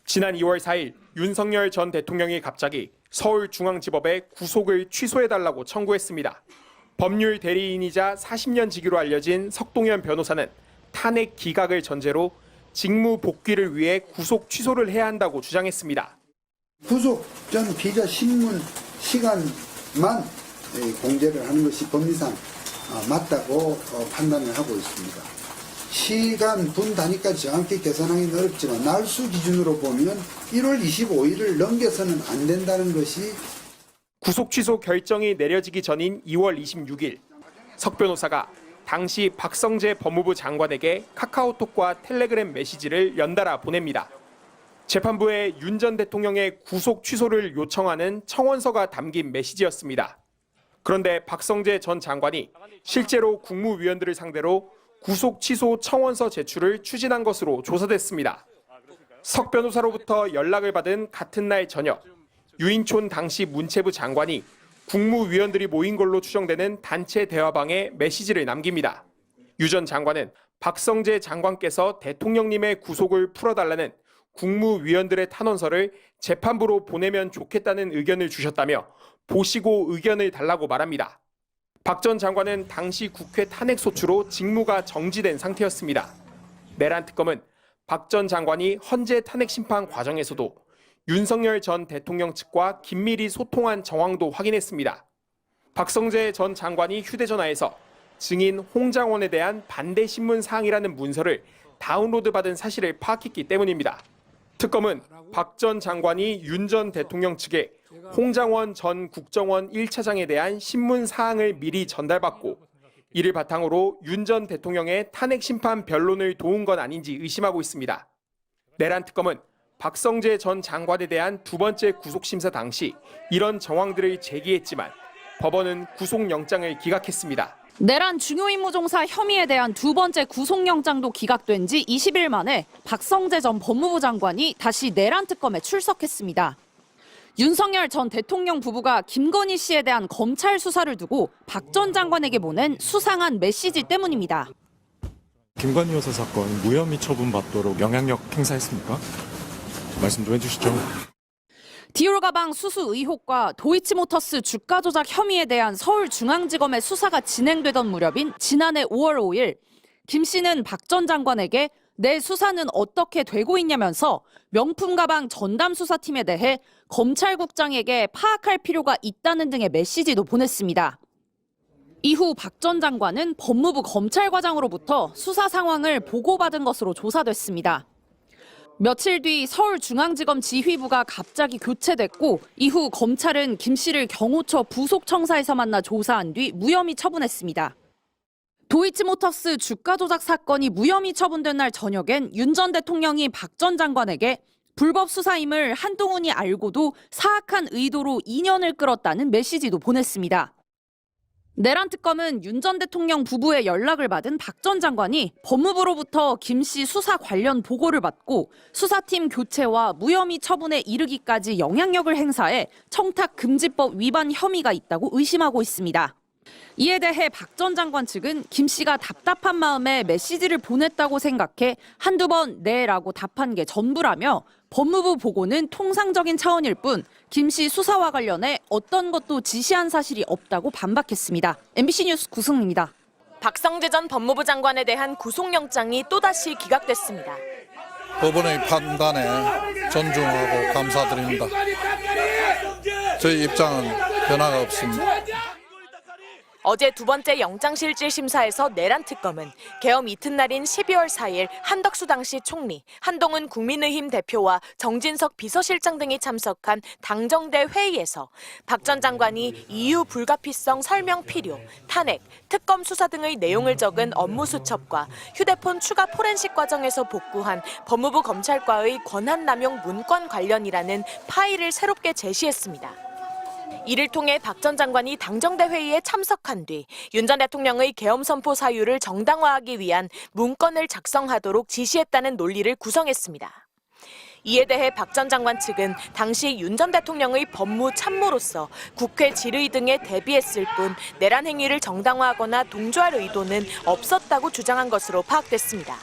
지난 2월 4일 윤석열 전 대통령이 갑자기 서울중앙지법에 구속을 취소해달라고 청구했습니다. 법률 대리인이자 40년 직위로 알려진 석동현 변호사는 탄핵 기각을 전제로 직무 복귀를 위해 구속 취소를 해야 한다고 주장했습니다. 구속 전 기자 신문 시간만 공개를 하는 것이 법리상 맞다고 판단을 하고 있습니다. 시간 분 단위까지 정확히 계산하기는 어렵지만 날수 기준으로 보면 1월 25일을 넘겨서는 안 된다는 것이 구속 취소 결정이 내려지기 전인 2월 26일 석 변호사가 당시 박성재 법무부 장관에게 카카오톡과 텔레그램 메시지를 연달아 보냅니다. 재판부에 윤 전 대통령의 구속 취소를 요청하는 청원서가 담긴 메시지였습니다. 그런데 박성재 전 장관이 실제로 국무위원들을 상대로 구속 취소 청원서 제출을 추진한 것으로 조사됐습니다. 석 변호사로부터 연락을 받은 같은 날 저녁, 유인촌 당시 문체부 장관이 국무위원들이 모인 걸로 추정되는 단체 대화방에 메시지를 남깁니다. 유 전 장관은 박성재 장관께서 대통령님의 구속을 풀어달라는 국무위원들의 탄원서를 재판부로 보내면 좋겠다는 의견을 주셨다며 보시고 의견을 달라고 말합니다. 박 전 장관은 당시 국회 탄핵소추로 직무가 정지된 상태였습니다. 내란 특검은 박 전 장관이 헌재 탄핵 심판 과정에서도 윤석열 전 대통령 측과 긴밀히 소통한 정황도 확인했습니다. 박성재 전 장관이 휴대전화에서 증인 홍장원에 대한 반대 신문 사항이라는 문서를 다운로드받은 사실을 파악했기 때문입니다. 특검은 박 전 장관이 윤 전 대통령 측에 홍장원 전 국정원 1차장에 대한 신문 사항을 미리 전달받고 이를 바탕으로 윤 전 대통령의 탄핵 심판 변론을 도운 건 아닌지 의심하고 있습니다. 내란 특검은 박성재 전 장관에 대한 두 번째 구속심사 당시 이런 정황들을 제기했지만 법원은 구속영장을 기각했습니다. 내란 중요임무종사 혐의에 대한 두 번째 구속영장도 기각된 지 20일 만에 박성재 전 법무부 장관이 다시 내란 특검에 출석했습니다. 윤석열 전 대통령 부부가 김건희 씨에 대한 검찰 수사를 두고 박 전 장관에게 보낸 수상한 메시지 때문입니다. 김건희 여사 사건 무혐의 처분받도록 영향력 행사했습니까? 말씀 좀 해주시죠. 디올 가방 수수 의혹과 도이치모터스 주가 조작 혐의에 대한 서울중앙지검의 수사가 진행되던 무렵인 지난해 5월 5일 김 씨는 박 전 장관에게 내 수사는 어떻게 되고 있냐면서 명품 가방 전담 수사팀에 대해 검찰국장에게 파악할 필요가 있다는 등의 메시지도 보냈습니다. 이후 박 전 장관은 법무부 검찰과장으로부터 수사 상황을 보고받은 것으로 조사됐습니다. 며칠 뒤 서울중앙지검 지휘부가 갑자기 교체됐고 이후 검찰은 김 씨를 경호처 부속청사에서 만나 조사한 뒤 무혐의 처분했습니다. 도이치모터스 주가 조작 사건이 무혐의 처분된 날 저녁엔 윤 전 대통령이 박 전 장관에게 불법 수사임을 한동훈이 알고도 사악한 의도로 인연을 끌었다는 메시지도 보냈습니다. 내란 특검은 윤 전 대통령 부부의 연락을 받은 박 전 장관이 법무부로부터 김 씨 수사 관련 보고를 받고 수사팀 교체와 무혐의 처분에 이르기까지 영향력을 행사해 청탁금지법 위반 혐의가 있다고 의심하고 있습니다. 이에 대해 박 전 장관 측은 김 씨가 답답한 마음에 메시지를 보냈다고 생각해 한두 번 네라고 답한 게 전부라며 법무부 보고는 통상적인 차원일 뿐 김 씨 수사와 관련해 어떤 것도 지시한 사실이 없다고 반박했습니다. MBC 뉴스 구승입니다. 박성재 전 법무부 장관에 대한 구속영장이 또다시 기각됐습니다. 법원의 판단에 존중하고 감사드립니다. 저희 입장은 변화가 없습니다. 어제 두 번째 영장실질 심사에서 내란 특검은 계엄 이튿날인 12월 4일 한덕수 당시 총리, 한동훈 국민의힘 대표와 정진석 비서실장 등이 참석한 당정대 회의에서 박 전 장관이 이유 불가피성 설명 필요, 탄핵, 특검 수사 등의 내용을 적은 업무 수첩과 휴대폰 추가 포렌식 과정에서 복구한 법무부 검찰과의 권한남용 문건 관련이라는 파일을 새롭게 제시했습니다. 이를 통해 박 전 장관이 당정대 회의에 참석한 뒤 윤 전 대통령의 계엄 선포 사유를 정당화하기 위한 문건을 작성하도록 지시했다는 논리를 구성했습니다. 이에 대해 박 전 장관 측은 당시 윤 전 대통령의 법무 참모로서 국회 질의 등에 대비했을 뿐 내란 행위를 정당화하거나 동조할 의도는 없었다고 주장한 것으로 파악됐습니다.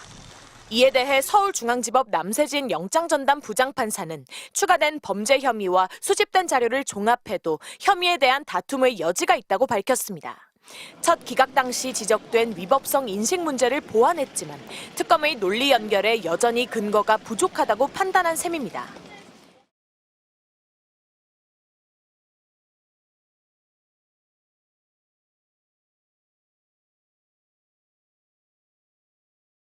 이에 대해 서울중앙지법 남세진 영장전담 부장판사는 추가된 범죄 혐의와 수집된 자료를 종합해도 혐의에 대한 다툼의 여지가 있다고 밝혔습니다. 첫 기각 당시 지적된 위법성 인식 문제를 보완했지만 특검의 논리 연결에 여전히 근거가 부족하다고 판단한 셈입니다.